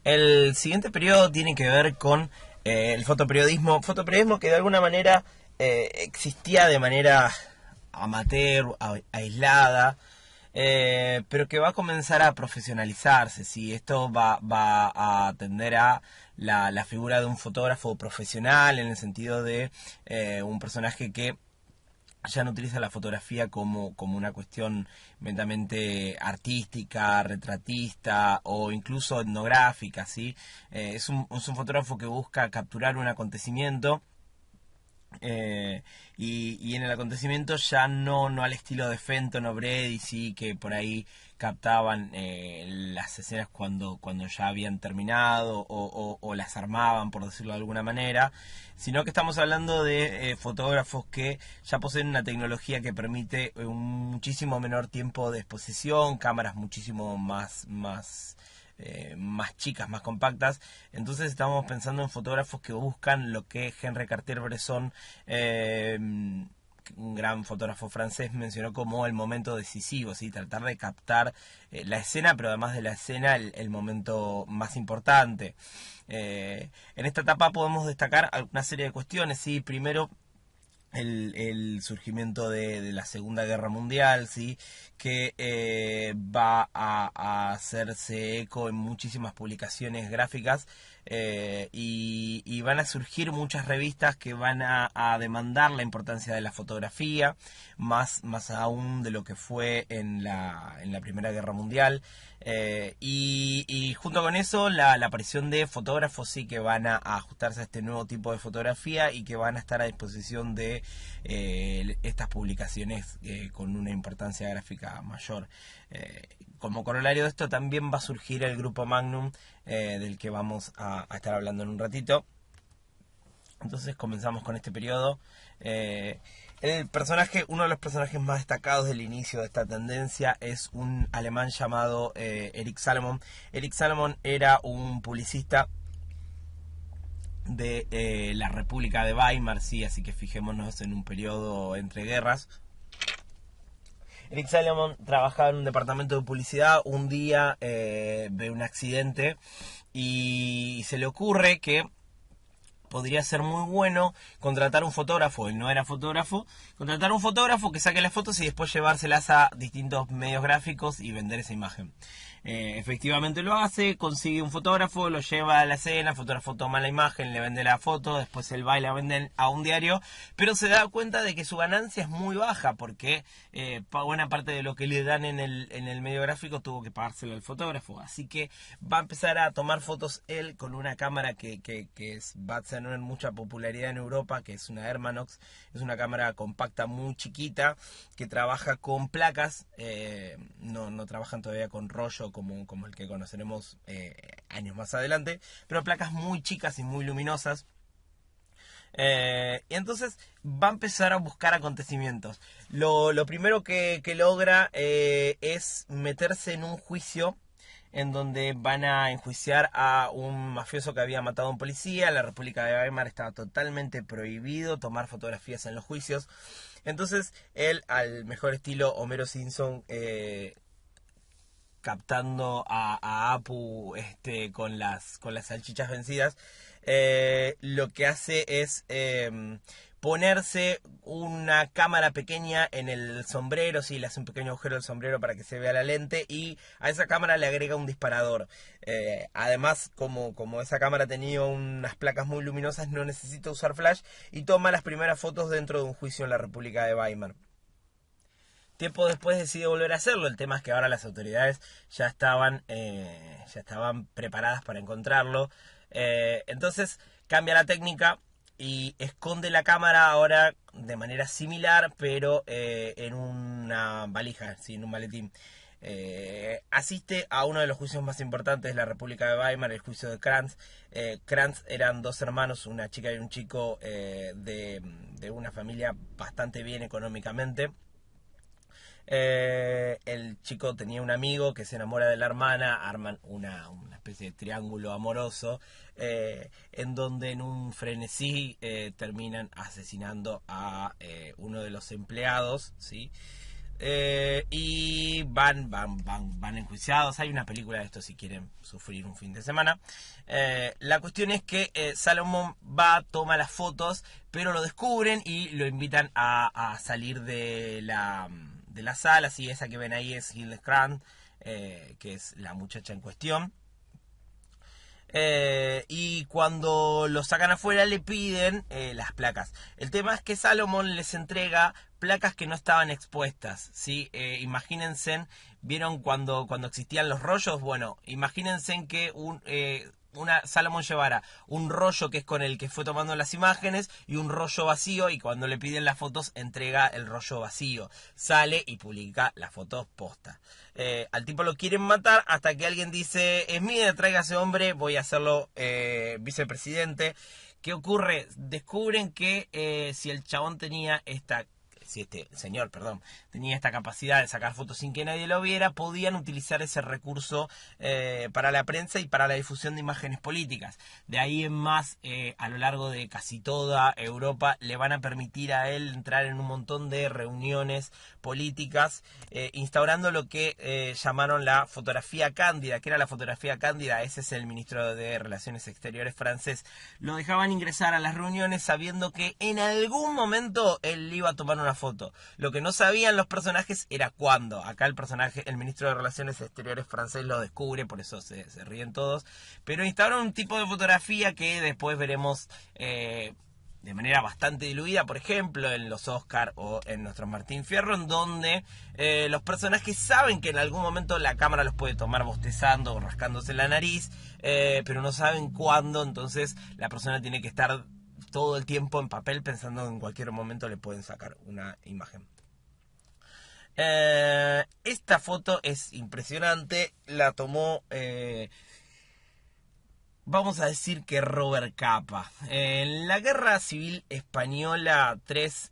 El siguiente periodo tiene que ver con el fotoperiodismo. Fotoperiodismo que de alguna manera existía de manera amateur, aislada, pero que va a comenzar a profesionalizarse. ¿Sí? Esto va a tender a la figura de un fotógrafo profesional, en el sentido de un personaje que ya no utiliza la fotografía como una cuestión meramente artística, retratista o incluso etnográfica, ¿sí? Es un fotógrafo que busca capturar un acontecimiento, y en el acontecimiento ya no al estilo de Fenton o Brady, sí, que por ahí captaban las escenas cuando ya habían terminado o las armaban, por decirlo de alguna manera, sino que estamos hablando de fotógrafos que ya poseen una tecnología que permite un muchísimo menor tiempo de exposición, cámaras muchísimo más chicas, más compactas. Entonces estamos pensando en fotógrafos que buscan lo que Henri Cartier-Bresson, un gran fotógrafo francés, mencionó como el momento decisivo, ¿sí? Tratar de captar la escena, pero además de la escena el momento más importante. En esta etapa podemos destacar una serie de cuestiones, ¿sí? Primero, el surgimiento de la Segunda Guerra Mundial, ¿sí? Que va a hacerse eco en muchísimas publicaciones gráficas, y van a surgir muchas revistas que van a demandar la importancia de la fotografía, más aún de lo que fue en la Primera Guerra Mundial. Y junto con eso la aparición de fotógrafos, sí, que van a ajustarse a este nuevo tipo de fotografía y que van a estar a disposición de estas publicaciones con una importancia gráfica mayor. Como corolario de esto también va a surgir el grupo Magnum, del que vamos a estar hablando en un ratito. Entonces comenzamos con este periodo. Uno de los personajes más destacados del inicio de esta tendencia es un alemán llamado Erich Salomon. Erich Salomon era un publicista de la República de Weimar, sí, así que fijémonos en un periodo entre guerras. Erich Salomon trabajaba en un departamento de publicidad. Un día ve un accidente y se le ocurre que podría ser muy bueno contratar un fotógrafo. Él no era fotógrafo. Contratar un fotógrafo que saque las fotos y después llevárselas a distintos medios gráficos y vender esa imagen. Efectivamente lo hace, consigue un fotógrafo, lo lleva a la escena, el fotógrafo toma la imagen, le vende la foto, después él va y la vende a un diario, pero se da cuenta de que su ganancia es muy baja, porque buena parte de lo que le dan en el medio gráfico tuvo que pagárselo al fotógrafo. Así que va a empezar a tomar fotos él con una cámara que va a tener mucha popularidad en Europa, que es una Hermanox. Es una cámara compacta muy chiquita que trabaja con placas, no trabajan todavía con rollo como el que conoceremos años más adelante, pero placas muy chicas y muy luminosas. Y entonces va a empezar a buscar acontecimientos. Lo primero que logra es meterse en un juicio en donde van a enjuiciar a un mafioso que había matado a un policía. En la República de Weimar estaba totalmente prohibido tomar fotografías en los juicios. Entonces él, al mejor estilo Homero Simpson, captando a Apu con las salchichas vencidas, lo que hace es ponerse una cámara pequeña en el sombrero, sí, le hace un pequeño agujero al sombrero para que se vea la lente, y a esa cámara le agrega un disparador. Además, como esa cámara tenía unas placas muy luminosas, no necesita usar flash, y toma las primeras fotos dentro de un juicio en la República de Weimar. Tiempo después decide volver a hacerlo. El tema es que ahora las autoridades ya estaban preparadas para encontrarlo. Entonces cambia la técnica y esconde la cámara ahora de manera similar, pero en una valija, ¿sí? En un maletín. Asiste a uno de los juicios más importantes de la República de Weimar, el juicio de Kranz. Kranz eran dos hermanos, una chica y un chico, de una familia bastante bien económicamente. El chico tenía un amigo que se enamora de la hermana, arman una especie de triángulo amoroso, en donde en un frenesí terminan asesinando a uno de los empleados, ¿sí? y van enjuiciados. Hay una película de esto si quieren sufrir un fin de semana. La cuestión es que Salomón toma las fotos, pero lo descubren y lo invitan a salir de la sala. Sí, esa que ven ahí es Hildegard, que es la muchacha en cuestión. Y cuando lo sacan afuera le piden las placas. El tema es que Salomón les entrega placas que no estaban expuestas, ¿sí? Imagínense, ¿vieron cuando existían los rollos? Bueno, imagínense que Salomón llevara un rollo que es con el que fue tomando las imágenes y un rollo vacío, y cuando le piden las fotos entrega el rollo vacío, sale y publica las fotos posta. Al tipo lo quieren matar hasta que alguien dice: es mía, traiga a ese hombre, voy a hacerlo vicepresidente. ¿Qué ocurre? Descubren que si el chabón si este señor, tenía esta capacidad de sacar fotos sin que nadie lo viera, podían utilizar ese recurso para la prensa y para la difusión de imágenes políticas. De ahí en más, a lo largo de casi toda Europa, le van a permitir a él entrar en un montón de reuniones políticas, instaurando lo que llamaron la fotografía cándida. ¿Qué era la fotografía cándida? Ese es el ministro de Relaciones Exteriores francés. Lo dejaban ingresar a las reuniones sabiendo que en algún momento él iba a tomar una foto. Lo que no sabían los personajes era cuándo. Acá el ministro de Relaciones Exteriores francés lo descubre, por eso se ríen todos. Pero instauraron un tipo de fotografía que después veremos de manera bastante diluida, por ejemplo, en los Oscar o en nuestro Martín Fierro, en donde los personajes saben que en algún momento la cámara los puede tomar bostezando o rascándose la nariz, pero no saben cuándo, entonces la persona tiene que estar todo el tiempo en papel pensando que en cualquier momento le pueden sacar una imagen. Esta foto es impresionante, la tomó, vamos a decir que Robert Capa. En la Guerra Civil Española, tres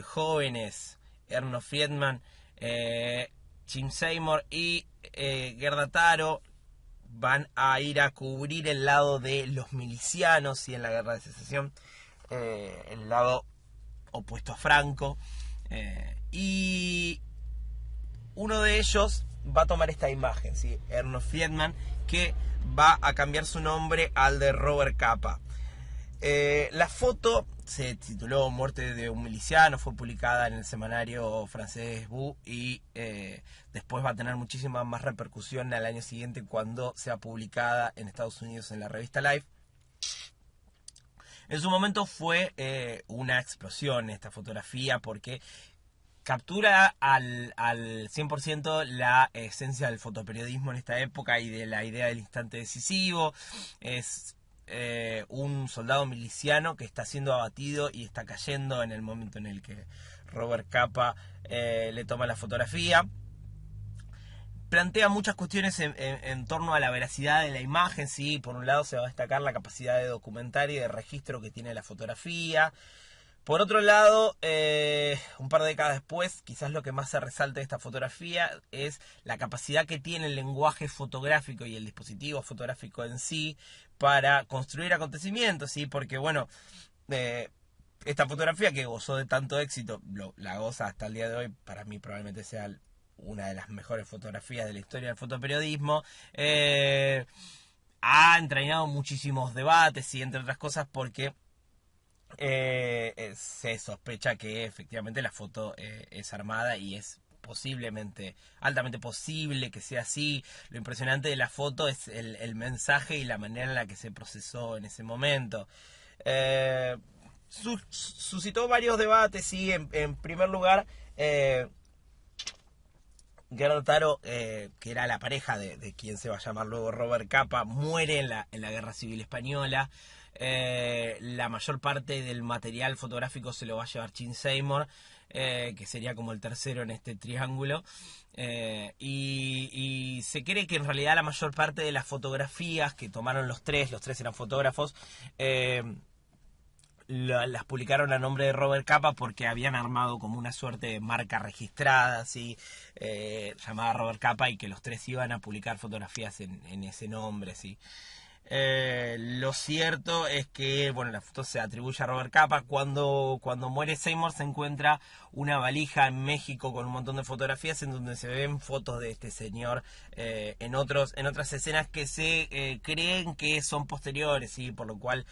jóvenes, Ernest Friedman, Jim Seymour y Gerda Taro, van a ir a cubrir el lado de los milicianos, y en la Guerra de Secesión, el lado opuesto a Franco, y uno de ellos va a tomar esta imagen, ¿sí? Ernest Friedman, que va a cambiar su nombre al de Robert Capa. La foto se tituló Muerte de un miliciano, fue publicada en el semanario francés Bu, y después va a tener muchísima más repercusión al año siguiente cuando sea publicada en Estados Unidos en la revista Life. En su momento fue una explosión esta fotografía porque captura al 100% la esencia del fotoperiodismo en esta época y de la idea del instante decisivo. Es un soldado miliciano que está siendo abatido y está cayendo en el momento en el que Robert Capa le toma la fotografía. Plantea muchas cuestiones en torno a la veracidad de la imagen, ¿sí? Por un lado se va a destacar la capacidad de documentar y de registro que tiene la fotografía. Por otro lado, un par de décadas después, quizás lo que más se resalta de esta fotografía es la capacidad que tiene el lenguaje fotográfico y el dispositivo fotográfico en sí para construir acontecimientos, ¿sí? Porque, bueno, esta fotografía que gozó de tanto éxito, la goza hasta el día de hoy, para mí probablemente sea una de las mejores fotografías de la historia del fotoperiodismo. Ha entrañado muchísimos debates, y entre otras cosas porque se sospecha que efectivamente la foto es armada, y es posiblemente, altamente posible que sea así. Lo impresionante de la foto es el mensaje y la manera en la que se procesó en ese momento. Suscitó varios debates, sí. En primer lugar, Gerda Taro, que era la pareja de quien se va a llamar luego Robert Capa, muere en la Guerra Civil Española. La mayor parte del material fotográfico se lo va a llevar Jim Seymour, que sería como el tercero en este triángulo, y se cree que en realidad la mayor parte de las fotografías que tomaron los tres eran fotógrafos, las publicaron a nombre de Robert Capa porque habían armado como una suerte de marca registrada, así, llamada Robert Capa, y que los tres iban a publicar fotografías en ese nombre, ¿sí? Lo cierto es que, bueno, la foto se atribuye a Robert Capa. Cuando muere Seymour se encuentra una valija en México con un montón de fotografías en donde se ven fotos de este señor en otras escenas que se creen que son posteriores, ¿sí? Por lo cual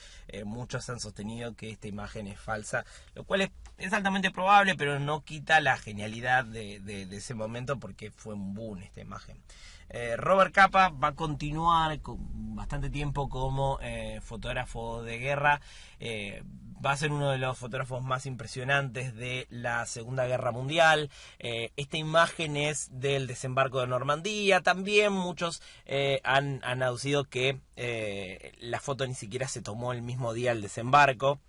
muchos han sostenido que esta imagen es falsa, lo cual es altamente probable, pero no quita la genialidad de ese momento porque fue un boom esta imagen. Robert Capa va a continuar con bastante tiempo como fotógrafo de guerra. Va a ser uno de los fotógrafos más impresionantes de la Segunda Guerra Mundial. Esta imagen es del desembarco de Normandía. También muchos han aducido que la foto ni siquiera se tomó el mismo día del desembarco.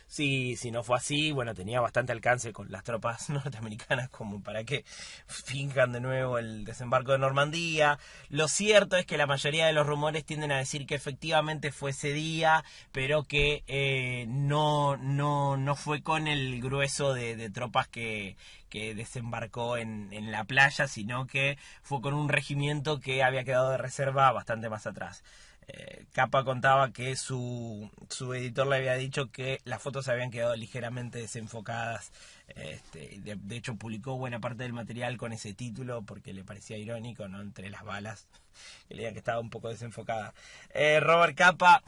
Si no fue así, bueno, tenía bastante alcance con las tropas norteamericanas como para que finjan de nuevo el desembarco de Normandía. Lo cierto es que la mayoría de los rumores tienden a decir que efectivamente fue ese día, pero que no fue con el grueso de tropas que desembarcó en la playa, sino que fue con un regimiento que había quedado de reserva bastante más atrás. Capa contaba que su editor le había dicho que las fotos habían quedado ligeramente desenfocadas. De hecho publicó buena parte del material con ese título porque le parecía irónico, ¿no? Entre las balas, que leía que estaba un poco desenfocada. Robert Capa,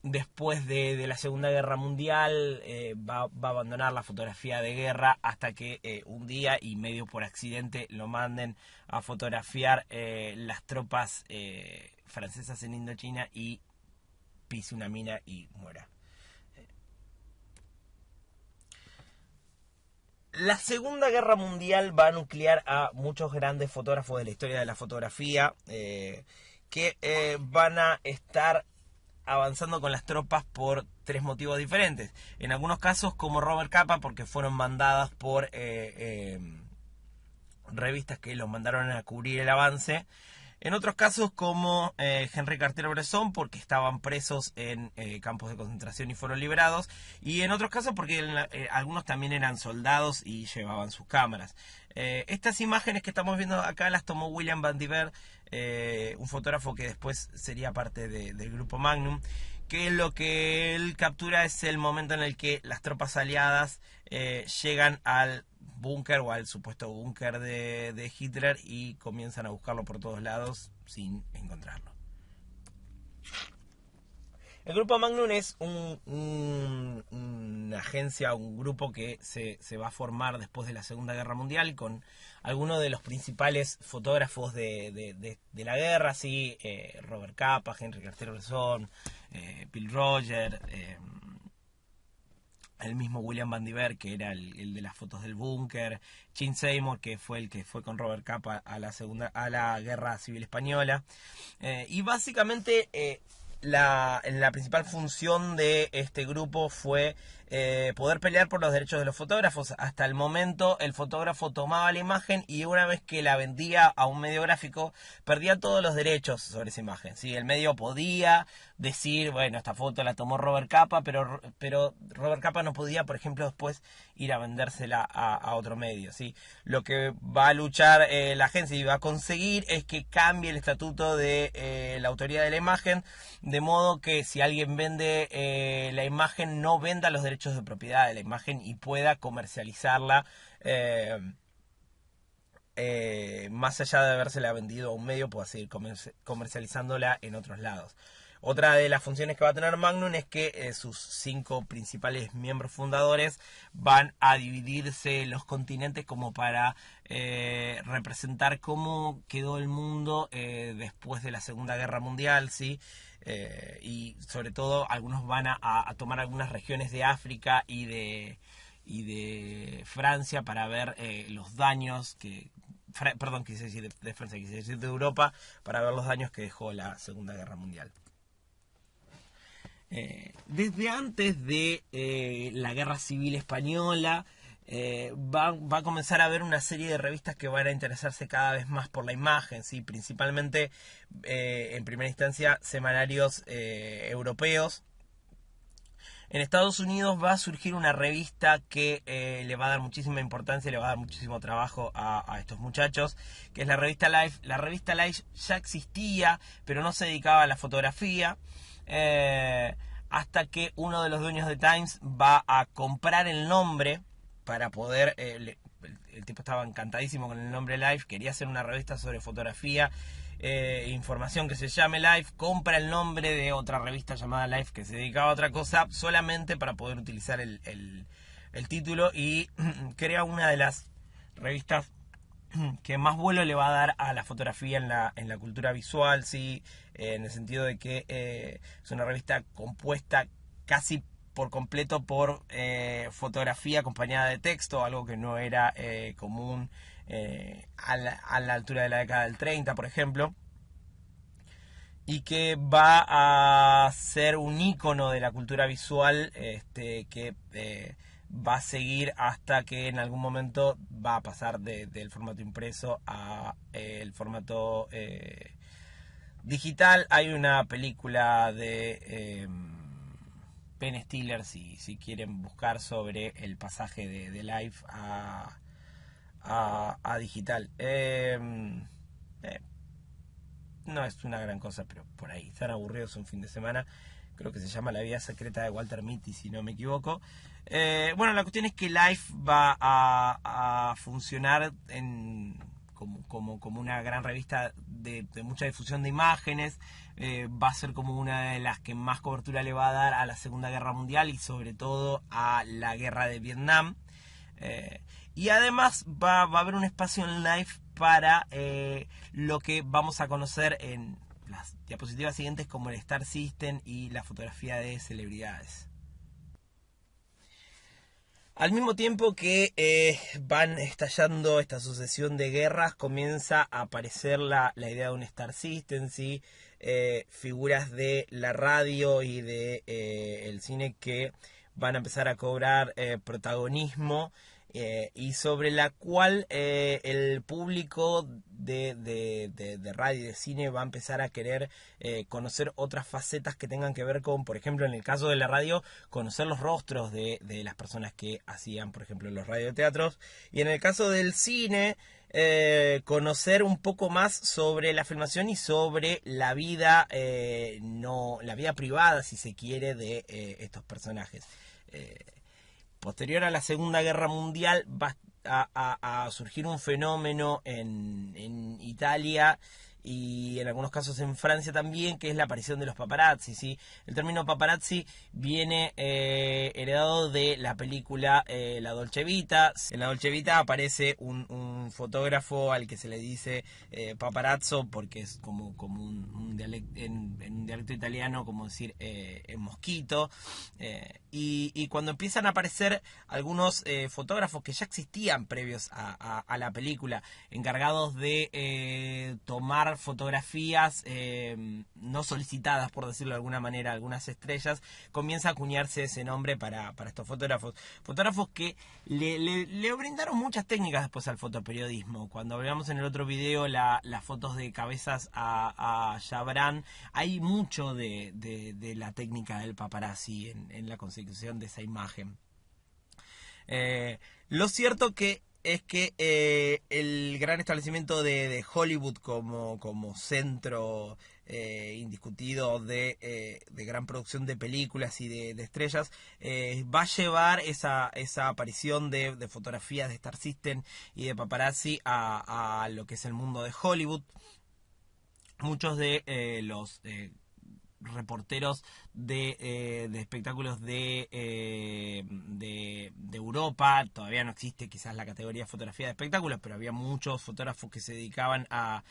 después de la Segunda Guerra Mundial, va a abandonar la fotografía de guerra hasta que un día, y medio por accidente, lo manden a fotografiar las tropas francesas en Indochina y pise una mina y muera. La Segunda Guerra Mundial va a nuclear a muchos grandes fotógrafos de la historia de la fotografía que van a estar avanzando con las tropas por tres motivos diferentes. En algunos casos, como Robert Capa, porque fueron mandadas por revistas que los mandaron a cubrir el avance. En otros casos, como Henri Cartier-Bresson, porque estaban presos en campos de concentración y fueron liberados. Y en otros casos porque algunos también eran soldados y llevaban sus cámaras. Estas imágenes que estamos viendo acá las tomó William Van Diver, un fotógrafo que después sería parte del grupo Magnum, que lo que él captura es el momento en el que las tropas aliadas llegan al búnker o al supuesto búnker de Hitler y comienzan a buscarlo por todos lados sin encontrarlo. El grupo Magnum es una agencia, un grupo que se va a formar después de la Segunda Guerra Mundial con algunos de los principales fotógrafos de la guerra, ¿sí? Robert Capa, Henri Cartier-Bresson, Bill Roger, el mismo William Van Diver, que era el de las fotos del búnker, Chin Seymour, que fue el que fue con Robert Capa a la Guerra Civil Española. Y básicamente la principal función de este grupo fue poder pelear por los derechos de los fotógrafos. Hasta el momento el fotógrafo tomaba la imagen y una vez que la vendía a un medio gráfico perdía todos los derechos sobre esa imagen, ¿sí? El medio podía decir, bueno, esta foto la tomó Robert Capa, pero Robert Capa no podía, por ejemplo, después ir a vendérsela a otro medio, ¿sí? Lo que va a luchar la agencia y va a conseguir es que cambie el estatuto de la autoría de la imagen, de modo que si alguien vende la imagen no venda los derechos de propiedad de la imagen y pueda comercializarla más allá de habérsela vendido a un medio, pueda seguir comercializándola en otros lados. Otra de las funciones que va a tener Magnum es que sus 5 principales miembros fundadores van a dividirse los continentes como para representar cómo quedó el mundo después de la Segunda Guerra Mundial, ¿sí? Y sobre todo algunos van a tomar algunas regiones de África y de Francia para ver los daños quise decir de Francia, quise decir de Europa, para ver los daños que dejó la Segunda Guerra Mundial. Desde antes de la Guerra Civil Española va a comenzar a haber una serie de revistas que van a interesarse cada vez más por la imagen, ¿sí? Principalmente en primera instancia semanarios europeos. En Estados Unidos va a surgir una revista que le va a dar muchísima importancia, le va a dar muchísimo trabajo a estos muchachos, que es la revista Life. La revista Life ya existía, pero no se dedicaba a la fotografía, hasta que uno de los dueños de Times va a comprar el nombre para poder... el tipo estaba encantadísimo con el nombre Life, quería hacer una revista sobre fotografía, información que se llame Life, compra el nombre de otra revista llamada Life que se dedicaba a otra cosa solamente para poder utilizar el título, y crea una de las revistas que más vuelo le va a dar a la fotografía en la cultura visual, ¿sí? En el sentido de que es una revista compuesta casi por completo por fotografía acompañada de texto, algo que no era común a la altura de la década del 30, por ejemplo, y que va a ser un ícono de la cultura visual, que va a seguir hasta que en algún momento va a pasar del formato impreso a el formato digital. Hay una película de Ben Stiller, si quieren buscar, sobre el pasaje de Life a digital. No es una gran cosa, pero por ahí están aburridos un fin de semana. Creo que se llama La vida secreta de Walter Mitty, si no me equivoco. Bueno, la cuestión es que Life va a funcionar como una gran revista de mucha difusión de imágenes. Va a ser como una de las que más cobertura le va a dar a la Segunda Guerra Mundial y sobre todo a la Guerra de Vietnam. Y además va a haber un espacio en Life para lo que vamos a conocer en las diapositivas siguientes como el Star System y la fotografía de celebridades. Al mismo tiempo que van estallando esta sucesión de guerras, comienza a aparecer la idea de un Star System, ¿sí? Figuras de la radio y de el cine que van a empezar a cobrar protagonismo, y sobre la cual el público de radio y de cine va a empezar a querer conocer otras facetas que tengan que ver con, por ejemplo, en el caso de la radio, conocer los rostros de las personas que hacían, por ejemplo, los radioteatros, y en el caso del cine, conocer un poco más sobre la filmación y sobre la vida, la vida privada, si se quiere, de estos personajes. Posterior a la Segunda Guerra Mundial va a surgir un fenómeno en Italia y en algunos casos en Francia también, que es la aparición de los paparazzi, ¿sí? El término paparazzi viene heredado de la película La Dolce Vita. En La Dolce Vita aparece un fotógrafo al que se le dice paparazzo, porque es como un dialecto, en un dialecto italiano, como decir mosquito. Y cuando empiezan a aparecer algunos fotógrafos que ya existían previos a la película, encargados de tomar fotografías no solicitadas, por decirlo de alguna manera, algunas estrellas, comienza a acuñarse ese nombre para estos fotógrafos que le brindaron muchas técnicas después al fotoperiodismo. Cuando hablamos en el otro video las fotos de cabezas a Chabrán, hay mucho de la técnica del paparazzi en la consecución de esa imagen. Lo cierto es que el gran establecimiento de Hollywood como centro indiscutido de gran producción de películas y de estrellas, va a llevar esa aparición de fotografías de Star System y de paparazzi a lo que es el mundo de Hollywood. Muchos de los reporteros de espectáculos de Europa, todavía no existe quizás la categoría de fotografía de espectáculos, pero había muchos fotógrafos que se dedicaban a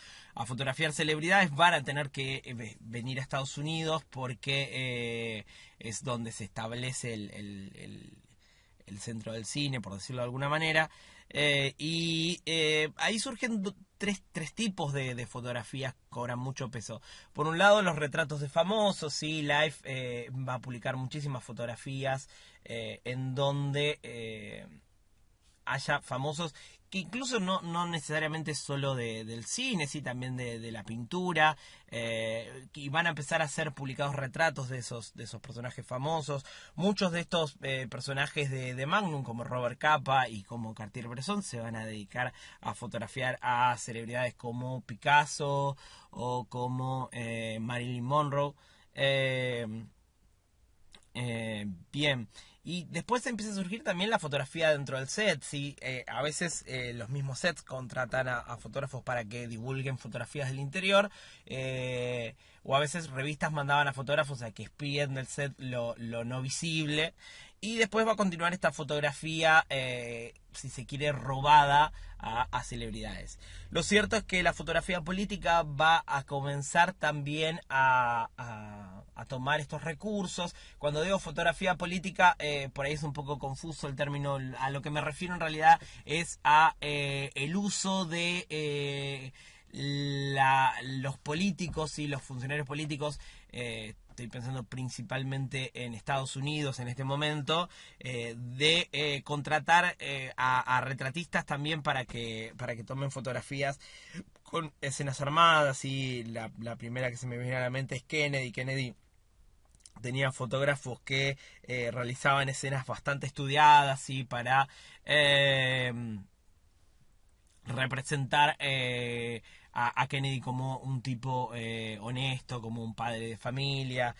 fotografiar celebridades, van a tener que venir a Estados Unidos porque es donde se establece el centro del cine, por decirlo de alguna manera. Ahí surgen tres tipos de fotografías que cobran mucho peso. Por un lado, los retratos de famosos. ¿Sí? Life va a publicar muchísimas fotografías en donde haya famosos que incluso no necesariamente solo del cine, sí, también de la pintura, y van a empezar a ser publicados retratos de esos personajes famosos. Muchos de estos personajes de Magnum, como Robert Capa y como Cartier-Bresson, se van a dedicar a fotografiar a celebridades como Picasso o como Marilyn Monroe. Eh, Bien, y después empieza a surgir también la fotografía dentro del set, ¿sí? A veces los mismos sets contratan a fotógrafos para que divulguen fotografías del interior, o a veces revistas mandaban a fotógrafos a que espíen del set lo no visible, y después va a continuar esta fotografía, si se quiere, robada a celebridades. Lo cierto es que la fotografía política va a comenzar también a tomar estos recursos. Cuando digo fotografía política, por ahí es un poco confuso el término. A lo que me refiero en realidad es a el uso de los políticos y los funcionarios políticos. Estoy pensando principalmente en Estados Unidos en este momento, de contratar a retratistas también para que tomen fotografías con escenas armadas. Y la primera que se me viene a la mente es Kennedy. Kennedy tenía fotógrafos que realizaban escenas bastante estudiadas, y para representar a Kennedy como un tipo honesto, como un padre de familia.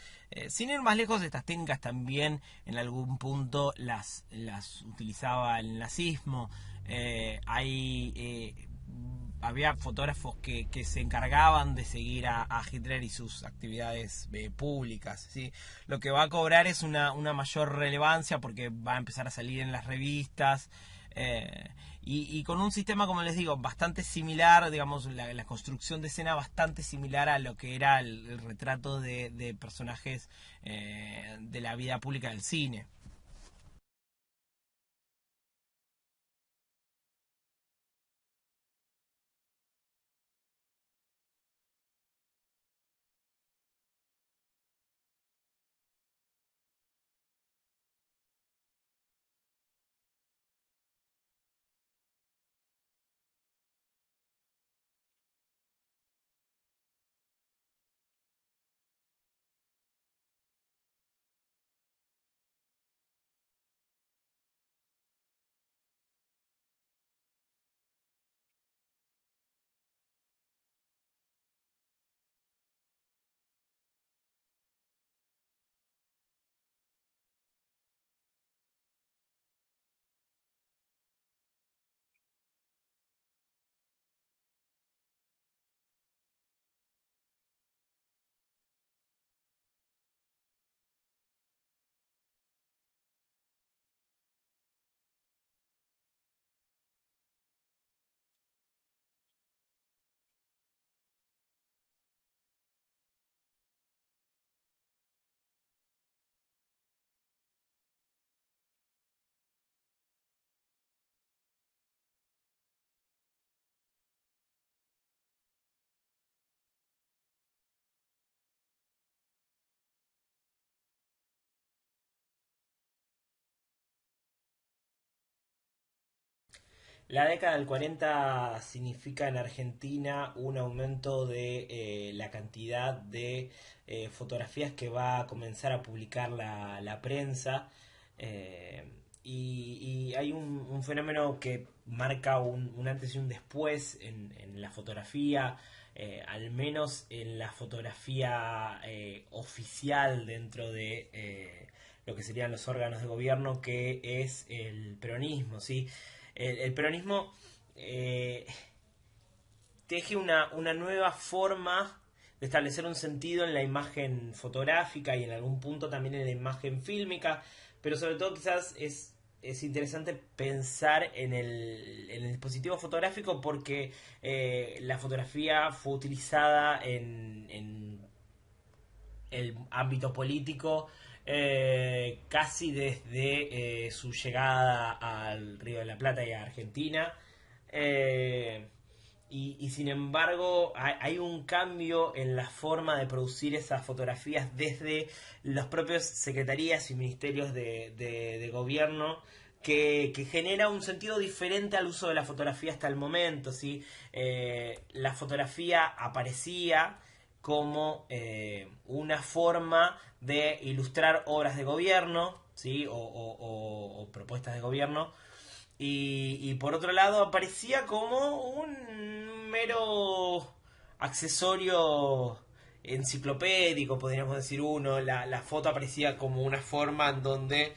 Sin ir más lejos, estas técnicas también en algún punto las utilizaba el nazismo. Había fotógrafos que se encargaban de seguir a Hitler y sus actividades públicas, ¿sí? Lo que va a cobrar es una mayor relevancia porque va a empezar a salir en las revistas, y con un sistema, como les digo, bastante similar, digamos, la construcción de escena bastante similar a lo que era el retrato de personajes de la vida pública del cine. La década del 40 significa en Argentina un aumento de la cantidad de fotografías que va a comenzar a publicar la prensa, eh, y hay un fenómeno que marca un antes y un después en la fotografía, al menos en la fotografía oficial dentro de lo que serían los órganos de gobierno, que es el peronismo, ¿sí? El peronismo eh, teje una nueva forma de establecer un sentido en la imagen fotográfica y en algún punto también en la imagen fílmica, pero sobre todo quizás es interesante pensar en el dispositivo fotográfico, porque la fotografía fue utilizada en el ámbito político casi desde su llegada al Río de la Plata y a Argentina. Eh, y sin embargo hay un cambio en la forma de producir esas fotografías desde las propias secretarías y ministerios de gobierno, que genera un sentido diferente al uso de la fotografía hasta el momento, ¿sí? La fotografía aparecía como una forma de ilustrar obras de gobierno, ¿sí? O propuestas de gobierno. Y por otro lado aparecía como un mero accesorio enciclopédico, podríamos decir uno. La foto aparecía como una forma en donde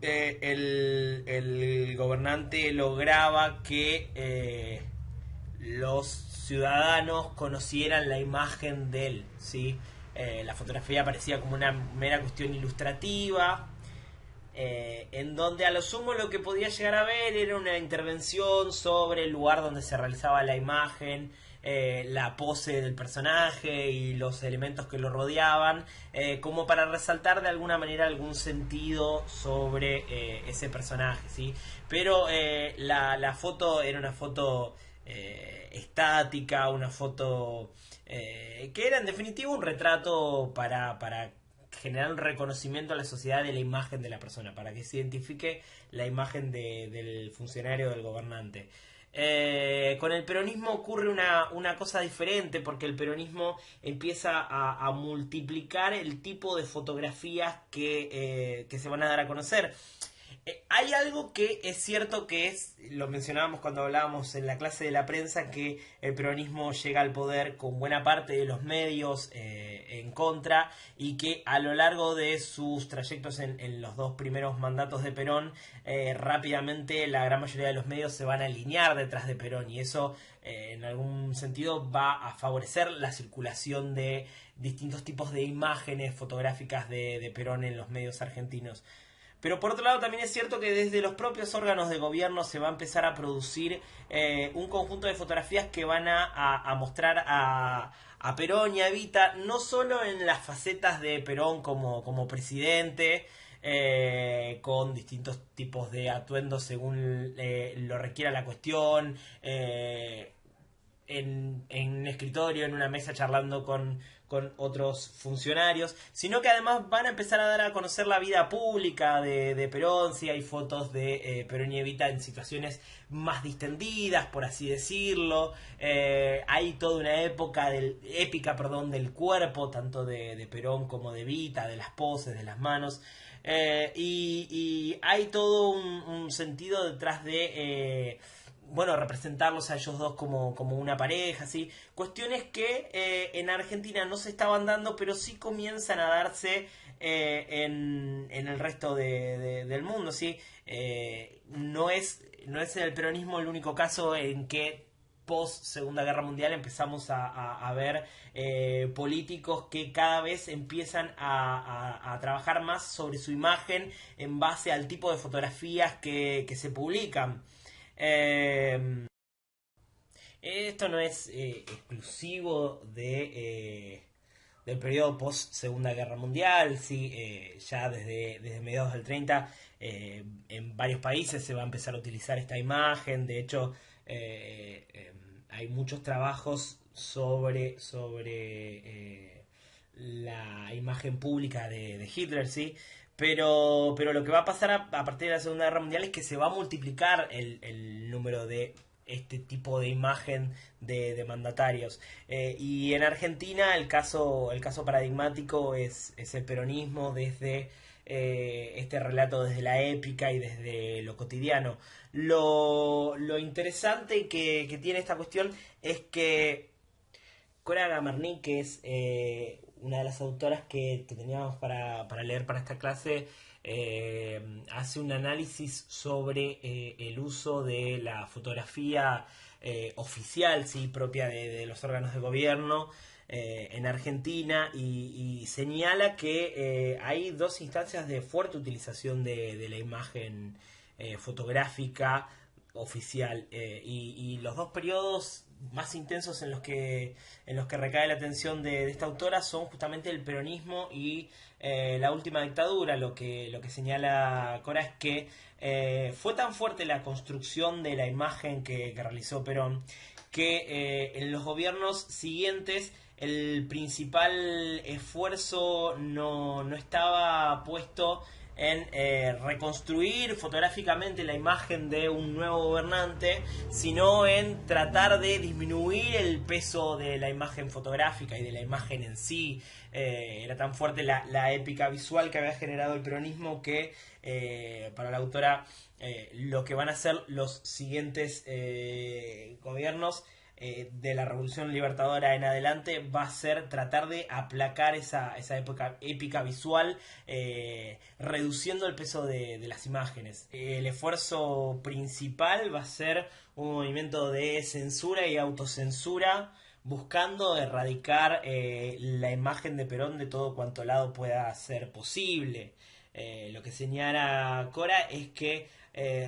el gobernante lograba que los ciudadanos conocieran la imagen de él, ¿sí? La fotografía aparecía como una mera cuestión ilustrativa, en donde a lo sumo lo que podía llegar a ver era una intervención sobre el lugar donde se realizaba la imagen, la pose del personaje y los elementos que lo rodeaban, como para resaltar de alguna manera algún sentido sobre ese personaje, ¿sí? Pero la foto era una foto estática, una foto que era en definitiva un retrato para generar un reconocimiento a la sociedad de la imagen de la persona, para que se identifique la imagen del funcionario, del gobernante. Con el peronismo ocurre una cosa diferente, porque el peronismo empieza a multiplicar el tipo de fotografías que se van a dar a conocer. Hay algo que es cierto que lo mencionábamos cuando hablábamos en la clase de la prensa, que el peronismo llega al poder con buena parte de los medios en contra, y que a lo largo de sus trayectos en los dos primeros mandatos de Perón, rápidamente la gran mayoría de los medios se van a alinear detrás de Perón, y eso en algún sentido va a favorecer la circulación de distintos tipos de imágenes fotográficas de Perón en los medios argentinos. Pero por otro lado también es cierto que desde los propios órganos de gobierno se va a empezar a producir un conjunto de fotografías que van a mostrar a Perón y a Evita, no solo en las facetas de Perón como presidente, con distintos tipos de atuendos según lo requiera la cuestión, en un escritorio, en una mesa charlando con otros funcionarios, sino que además van a empezar a dar a conocer la vida pública de Perón. Si hay fotos de Perón y Evita en situaciones más distendidas, por así decirlo. Hay toda una épica del cuerpo, tanto de Perón como de Evita, de las poses, de las manos. Y hay todo un sentido detrás de representarlos a ellos dos como una pareja, ¿sí? Cuestiones que en Argentina no se estaban dando, pero sí comienzan a darse en el resto del mundo, ¿sí? No es en el peronismo el único caso en que post Segunda Guerra Mundial empezamos a ver políticos que cada vez empiezan a trabajar más sobre su imagen en base al tipo de fotografías que se publican. Esto no es exclusivo del periodo post Segunda Guerra Mundial, sí. Ya desde mediados del 30 en varios países se va a empezar a utilizar esta imagen. De hecho, hay muchos trabajos sobre la imagen pública de Hitler, sí. Pero lo que va a pasar a partir de la Segunda Guerra Mundial es que se va a multiplicar el número de este tipo de imagen de mandatarios. Y en Argentina el caso paradigmático es el peronismo, desde este relato desde la épica y desde lo cotidiano. Lo interesante que tiene esta cuestión es que Cora Gamarni, que es una de las autoras que teníamos para leer para esta clase, hace un análisis sobre el uso de la fotografía oficial, sí, propia de los órganos de gobierno en Argentina, y señala que hay dos instancias de fuerte utilización de la imagen fotográfica oficial, y los dos periodos más intensos en los que recae la atención de esta autora son justamente el peronismo y la última dictadura. Lo que señala Cora es que fue tan fuerte la construcción de la imagen que realizó Perón, que en los gobiernos siguientes el principal esfuerzo no estaba puesto en reconstruir fotográficamente la imagen de un nuevo gobernante, sino en tratar de disminuir el peso de la imagen fotográfica y de la imagen en sí. Era tan fuerte la épica visual que había generado el peronismo que para la autora lo que van a hacer los siguientes gobiernos de la Revolución Libertadora en adelante va a ser tratar de aplacar esa época épica visual, reduciendo el peso de las imágenes. El esfuerzo principal va a ser un movimiento de censura y autocensura, buscando erradicar la imagen de Perón de todo cuanto lado pueda ser posible. Lo que señala Cora es que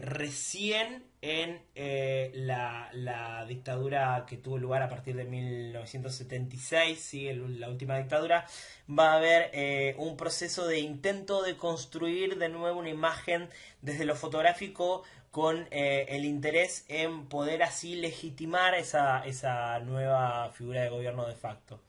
recién en la dictadura que tuvo lugar a partir de 1976, ¿sí? La última dictadura, va a haber un proceso de intento de construir de nuevo una imagen desde lo fotográfico con el interés en poder así legitimar esa nueva figura de gobierno de facto.